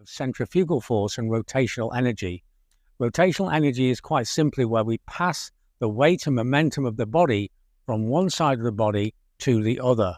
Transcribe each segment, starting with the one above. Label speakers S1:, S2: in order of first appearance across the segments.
S1: of centrifugal force and rotational energy. Rotational energy is quite simply where we pass the weight and momentum of the body from one side of the body to the other.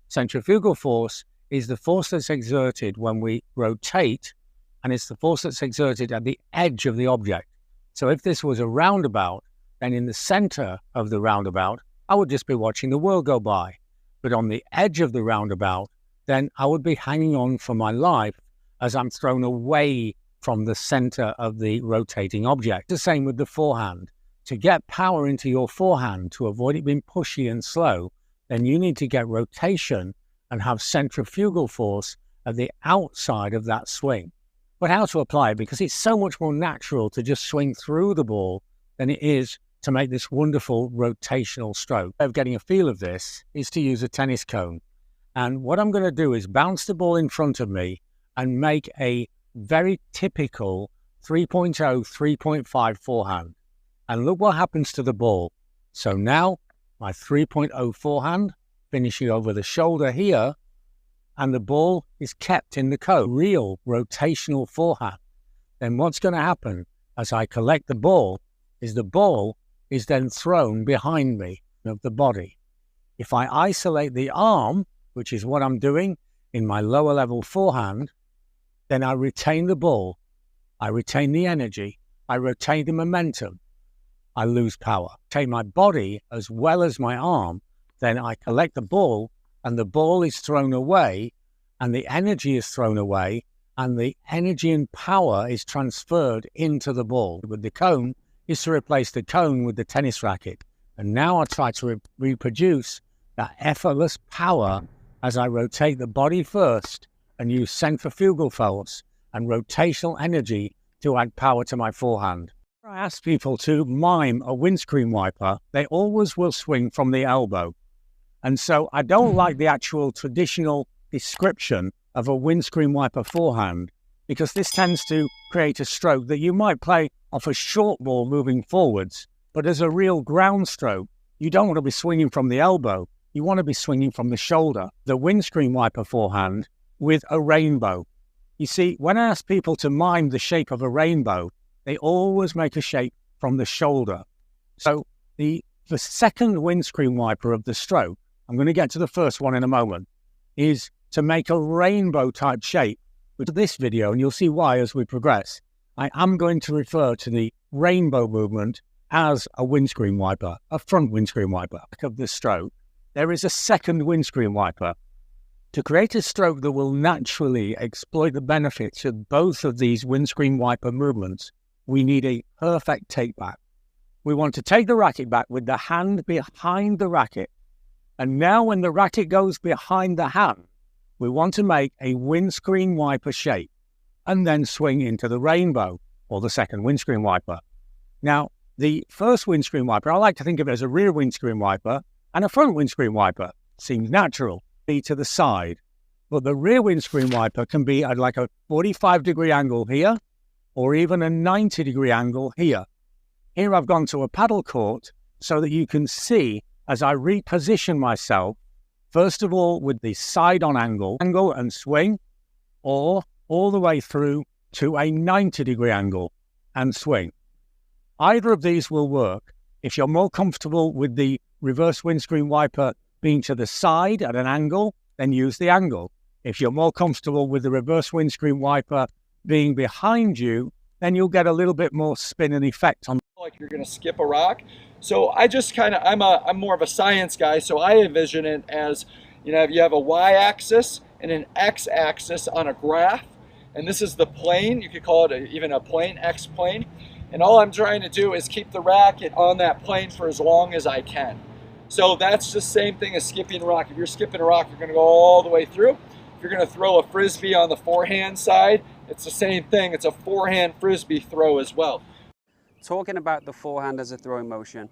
S1: Centrifugal force is the force that's exerted when we rotate, and it's the force that's exerted at the edge of the object. So if this was a roundabout, then in the center of the roundabout, I would just be watching the world go by. But on the edge of the roundabout, then I would be hanging on for my life as I'm thrown away from the center of the rotating object. The same with the forehand. To get power into your forehand, to avoid it being pushy and slow, then you need to get rotation and have centrifugal force at the outside of that swing. But how to apply it? Because it's so much more natural to just swing through the ball than it is to make this wonderful rotational stroke. Of getting a feel of this is to use a tennis cone. And what I'm going to do is bounce the ball in front of me and make a very typical 3.0, 3.5 forehand. And look what happens to the ball. So now my 3.0 forehand, finishing over the shoulder here, and the ball is kept in the cone. Real rotational forehand. Then what's going to happen as I collect the ball is then thrown behind me of the body. If I isolate the arm, which is what I'm doing in my lower level forehand, then I retain the ball, I retain the energy, I retain the momentum, I lose power. Take my body as well as my arm, then I collect the ball, and the ball is thrown away, and the energy is thrown away, and the energy and power is transferred into the ball. With the cone is to replace the cone with the tennis racket. And now I try to reproduce that effortless power as I rotate the body first and use centrifugal force and rotational energy to add power to my forehand. I ask people to mime a windscreen wiper, they always will swing from the elbow. And so I don't like the actual traditional description of a windscreen wiper forehand, because this tends to create a stroke that you might play off a short ball moving forwards, but as a real ground stroke, you don't want to be swinging from the elbow, you want to be swinging from the shoulder. The windscreen wiper forehand with a rainbow. You see, when I ask people to mime the shape of a rainbow, they always make a shape from the shoulder. So the second windscreen wiper of the stroke, I'm going to get to the first one in a moment, is to make a rainbow type shape. With this video, and you'll see why as we progress, I am going to refer to the rainbow movement as a windscreen wiper, a front windscreen wiper. Back of the stroke, there is a second windscreen wiper. To create a stroke that will naturally exploit the benefits of both of these windscreen wiper movements, we need a perfect take back. We want to take the racket back with the hand behind the racket. And now when the racket goes behind the hand, we want to make a windscreen wiper shape and then swing into the rainbow, or the second windscreen wiper. Now, the first windscreen wiper, I like to think of it as a rear windscreen wiper and a front windscreen wiper. Seems natural, be to the side. But the rear windscreen wiper can be at like a 45-degree angle here, or even a 90-degree angle here. Here I've gone to a paddle court so that you can see as I reposition myself, first of all with the side-on angle and swing, or all the way through to a 90-degree angle and swing. Either of these will work. If you're more comfortable with the reverse windscreen wiper being to the side at an angle, then use the angle. If you're more comfortable with the reverse windscreen wiper being behind you, then you'll get a little bit more spin and effect on.
S2: Like you're going to skip a rock. So I just kind of, I'm more of a science guy, so I envision it as, you have a y-axis and an x-axis on a graph, and this is the plane. You could call it even a plane, x-plane. And all I'm trying to do is keep the racket on that plane for as long as I can. So that's the same thing as skipping a rock. If you're skipping a rock, you're going to go all the way through. If you're going to throw a frisbee on the forehand side, it's the same thing. It's a forehand frisbee throw as well.
S3: Talking about the forehand as a throwing motion,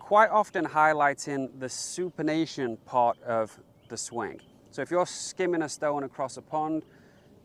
S3: quite often highlighting the supination part of the swing. So if you're skimming a stone across a pond,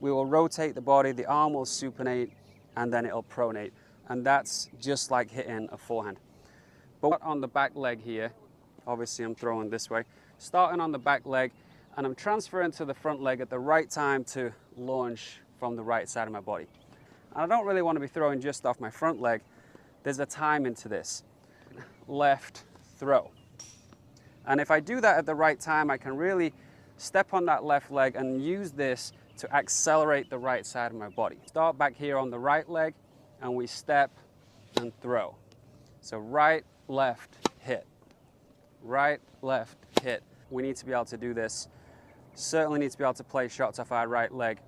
S3: we will rotate the body, the arm will supinate, and then it'll pronate. And that's just like hitting a forehand. But on the back leg here, obviously I'm throwing this way, starting on the back leg, and I'm transferring to the front leg at the right time to launch from the right side of my body. And I don't really want to be throwing just off my front leg. There's a timing to this. Left throw. And if I do that at the right time, I can really step on that left leg and use this to accelerate the right side of my body. Start back here on the right leg and we step and throw. So right, left, hit. Right, left, hit. We need to be able to do this. Certainly need to be able to play shots off our right leg.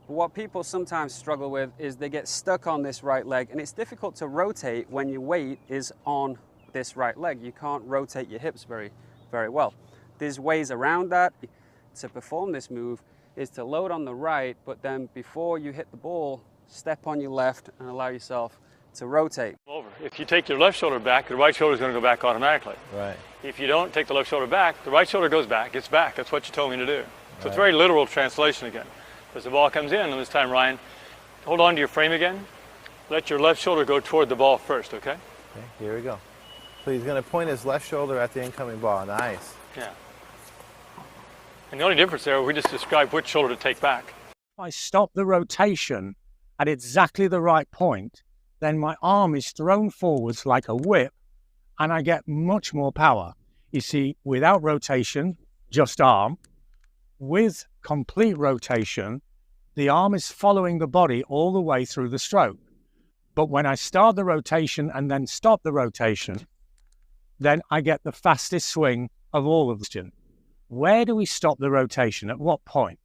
S3: But what people sometimes struggle with is they get stuck on this right leg, and it's difficult to rotate when your weight is on this right leg. You can't rotate your hips very well. There's ways around that. To perform this move is to load on the right, but then before you hit the ball, step on your left and allow yourself to rotate.
S4: Over. If you take your left shoulder back, the right shoulder is going to go back automatically.
S5: Right.
S4: If you don't take the left shoulder back, the right shoulder goes back, it's back. That's what you told me to do. So it's very literal translation again. As the ball comes in, and this time, Ryan, hold on to your frame again. Let your left shoulder go toward the ball first, okay?
S5: Okay, here we go. So he's going to point his left shoulder at the incoming ball. Nice.
S4: Yeah. And the only difference there, we just described which shoulder to take back.
S1: If I stop the rotation at exactly the right point, then my arm is thrown forwards like a whip and I get much more power. You see, without rotation, just arm. With complete rotation, the arm is following the body all the way through the stroke. But when I start the rotation and then stop the rotation, then I get the fastest swing of all of them. Where do we stop the rotation? At what point?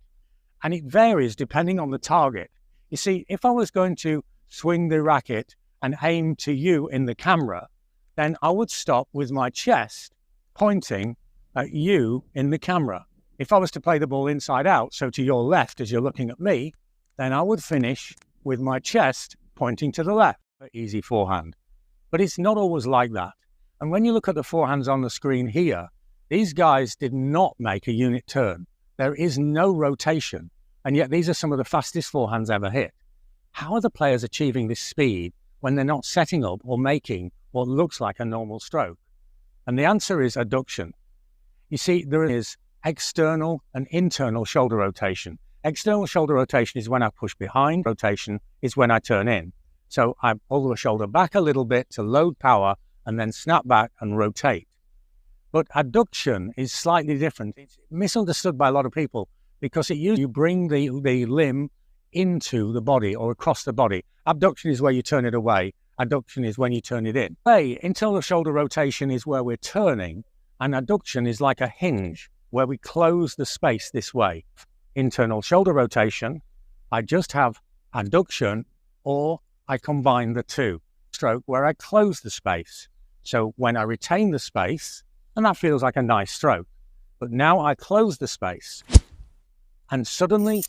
S1: And it varies depending on the target. You see, if I was going to swing the racket and aim to you in the camera, then I would stop with my chest pointing at you in the camera. If I was to play the ball inside out, so to your left as you're looking at me, then I would finish with my chest pointing to the left. Easy forehand. But it's not always like that. And when you look at the forehands on the screen here, these guys did not make a unit turn. There is no rotation. And yet these are some of the fastest forehands ever hit. How are the players achieving this speed when they're not setting up or making what looks like a normal stroke? And the answer is adduction. You see, there is external and internal shoulder rotation. External shoulder rotation is when I push behind. Rotation is when I turn in. So I pull the shoulder back a little bit to load power and then snap back and rotate. But adduction is slightly different. It's misunderstood by a lot of people because you bring the limb into the body or across the body. Abduction is where you turn it away. Adduction is when you turn it in. Internal shoulder rotation is where we're turning, and adduction is like a hinge where we close the space this way. Internal shoulder rotation, I just have adduction, or I combine the two. Stroke where I close the space. So when I retain the space, and that feels like a nice stroke, but now I close the space, and suddenly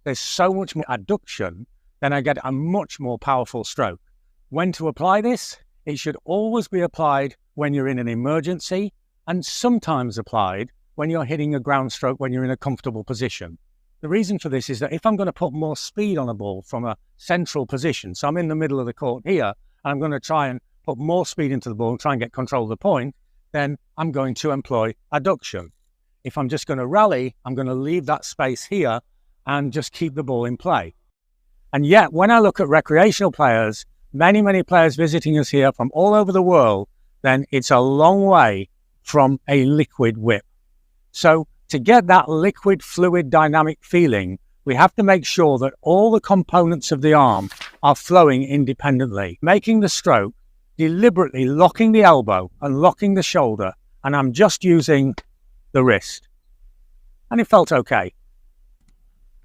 S1: there's so much more adduction, then I get a much more powerful stroke. When to apply this? It should always be applied when you're in an emergency, and sometimes applied when you're hitting a ground stroke when you're in a comfortable position. The reason for this is that if I'm going to put more speed on a ball from a central position, so I'm in the middle of the court here, and I'm going to try and put more speed into the ball and try and get control of the point, then I'm going to employ adduction. If I'm just going to rally, I'm going to leave that space here and just keep the ball in play. And yet, when I look at recreational players, many players visiting us here from all over the world, then it's a long way from a liquid whip. So to get that liquid, fluid, dynamic feeling, we have to make sure that all the components of the arm are flowing independently, making the stroke, deliberately locking the elbow and locking the shoulder, and I'm just using the wrist. And it felt okay.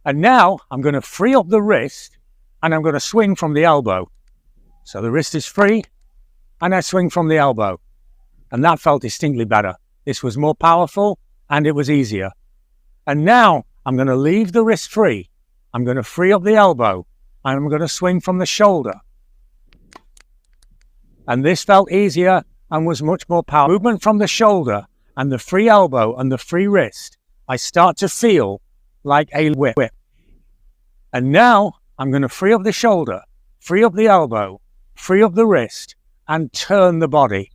S1: And now I'm going to free up the wrist and I'm going to swing from the elbow. So the wrist is free and I swing from the elbow. And that felt distinctly better. This was more powerful and it was easier. And now I'm going to leave the wrist free. I'm going to free up the elbow and I'm going to swing from the shoulder. And this felt easier and was much more powerful. Movement from the shoulder and the free elbow and the free wrist, I start to feel like a whip. And now I'm going to free up the shoulder, free up the elbow, free up the wrist, and turn the body.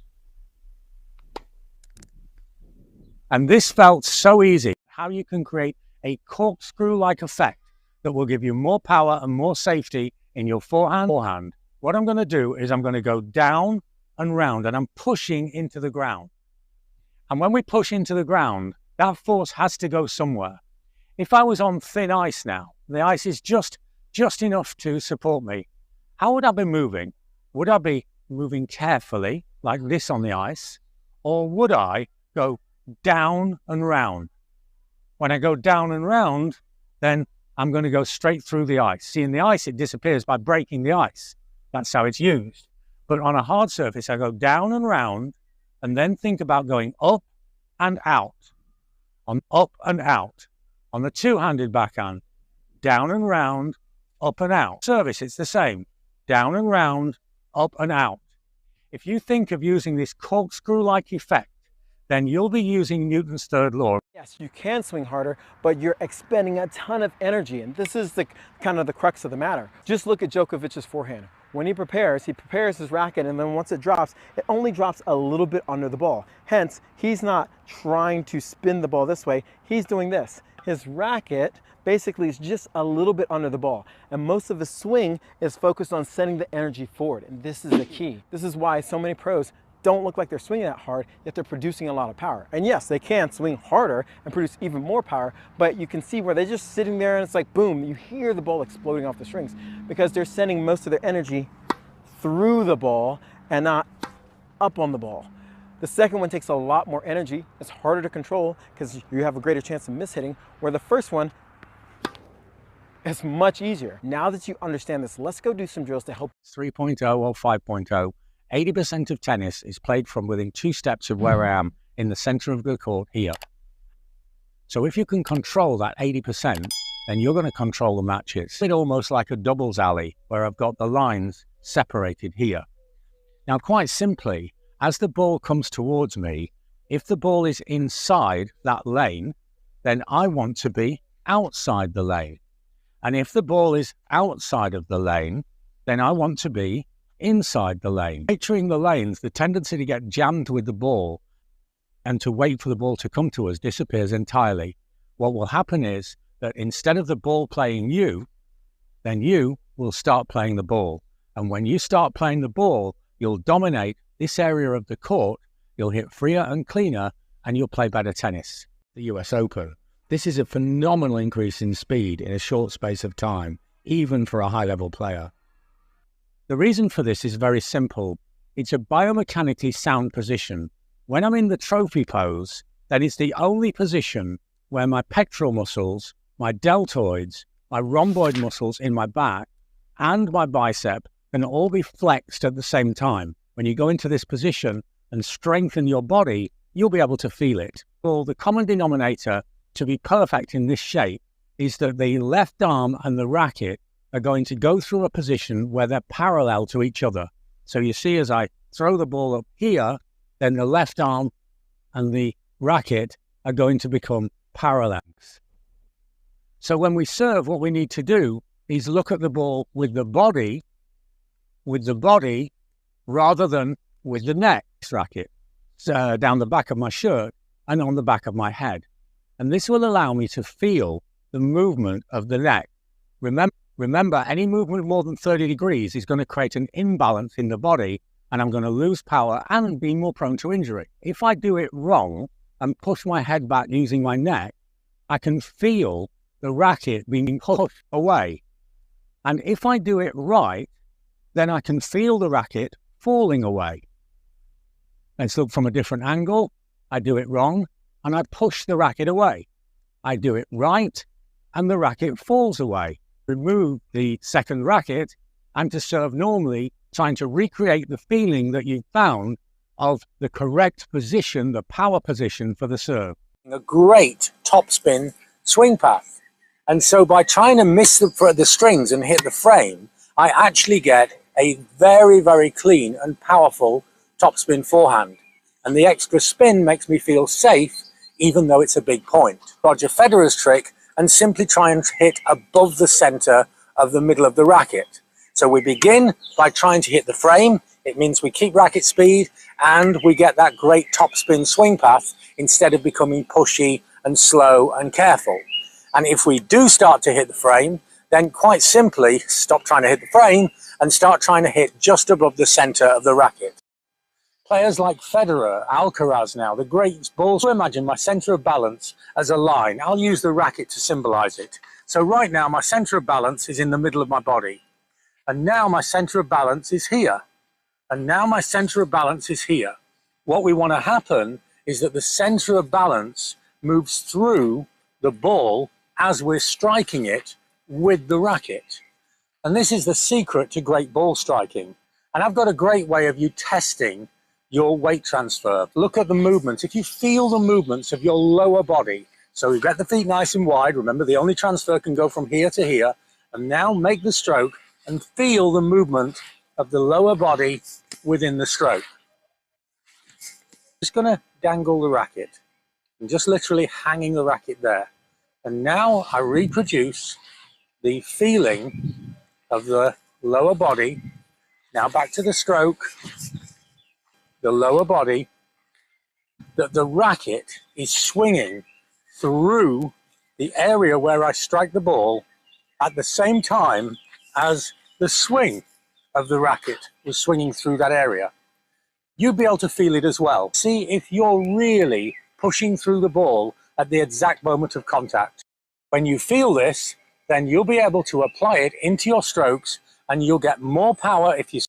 S1: And this felt so easy. How you can create a corkscrew-like effect that will give you more power and more safety in your forehand. What I'm going to do is I'm going to go down and round, and I'm pushing into the ground. And when we push into the ground, that force has to go somewhere. If I was on thin ice now, the ice is just enough to support me, how would I be moving? Would I be moving carefully, like this on the ice, or would I go down and round? When I go down and round, then I'm going to go straight through the ice. See, in the ice, it disappears by breaking the ice. That's how it's used. But on a hard surface, I go down and round, and then think about going up and out, on up and out. On the two-handed backhand, down and round, up and out. Service, it's the same. Down and round, up and out. If you think of using this corkscrew-like effect, then you'll be using Newton's third law.
S6: Yes, you can swing harder, but you're expending a ton of energy, and this is the kind of the crux of the matter. Just look at Djokovic's forehand. When he prepares his racket, and then once it drops, it only drops a little bit under the ball. Hence, he's not trying to spin the ball this way, he's doing this. His racket basically is just a little bit under the ball, and most of his swing is focused on sending the energy forward, and this is the key. This is why so many pros don't look like they're swinging that hard, yet they're producing a lot of power. And yes, they can swing harder and produce even more power, but you can see where they're just sitting there and it's like, boom, you hear the ball exploding off the strings because they're sending most of their energy through the ball and not up on the ball. The second one takes a lot more energy. It's harder to control because you have a greater chance of mishitting, where the first one is much easier. Now that you understand this, let's go do some drills to help.
S1: 3.0 or 5.0. 80% of tennis is played from within 2 steps of where I am in the center of the court here. So if you can control that 80%, then you're going to control the matches. It's almost like a doubles alley where I've got the lines separated here. Now, quite simply, as the ball comes towards me, if the ball is inside that lane, then I want to be outside the lane. And if the ball is outside of the lane, then I want to be inside the lane. Entering the lanes, the tendency to get jammed with the ball and to wait for the ball to come to us disappears entirely. What will happen is that instead of the ball playing you, then you will start playing the ball. And when you start playing the ball, you'll dominate this area of the court, you'll hit freer and cleaner, and you'll play better tennis. The US Open. This is a phenomenal increase in speed in a short space of time, even for a high-level player. The reason for this is very simple. It's a biomechanically sound position. When I'm in the trophy pose, then it's the only position where my pectoral muscles, my deltoids, my rhomboid muscles in my back, and my bicep can all be flexed at the same time. When you go into this position and strengthen your body, you'll be able to feel it. Well, the common denominator to be perfect in this shape is that the left arm and the racket are going to go through a position where they're parallel to each other. So you see, as I throw the ball up here, then the left arm and the racket are going to become parallel. So when we serve, what we need to do is look at the ball with the body rather than with the neck racket, down the back of my shirt and on the back of my head. And this will allow me to feel the movement of the neck. Remember, any movement more than 30 degrees is going to create an imbalance in the body, and I'm going to lose power and be more prone to injury. If I do it wrong and push my head back using my neck, I can feel the racket being pushed away. And if I do it right, then I can feel the racket falling away. Let's look from a different angle. I do it wrong, and I push the racket away. I do it right, and the racket falls away. Remove the second racket, and to serve normally, trying to recreate the feeling that you found of the correct position, the power position for the serve.
S7: A great topspin swing path. And so by trying to miss the strings and hit the frame, I actually get a very, very clean and powerful topspin forehand. And the extra spin makes me feel safe, even though it's a big point. Roger Federer's trick, and simply try and hit above the center of the middle of the racket. So we begin by trying to hit the frame. It means we keep racket speed and we get that great topspin swing path instead of becoming pushy and slow and careful. And if we do start to hit the frame, then quite simply stop trying to hit the frame and start trying to hit just above the center of the racket. Players like Federer, Alcaraz now, the great balls. So imagine my center of balance as a line. I'll use the racket to symbolize it. So right now my center of balance is in the middle of my body. And now my center of balance is here. And now my center of balance is here. What we want to happen is that the center of balance moves through the ball as we're striking it with the racket. And this is the secret to great ball striking. And I've got a great way of you testing your weight transfer. Look at the movements. If you feel the movements of your lower body, so you get the feet nice and wide, remember the only transfer can go from here to here, and now make the stroke and feel the movement of the lower body within the stroke. Just going to dangle the racket and just literally hanging the racket there. And now I reproduce the feeling of the lower body. Now back to the stroke, the lower body, that the racket is swinging through the area where I strike the ball at the same time as the swing of the racket was swinging through that area. You'll be able to feel it as well. See if you're really pushing through the ball at the exact moment of contact. When you feel this, then you'll be able to apply it into your strokes and you'll get more power if you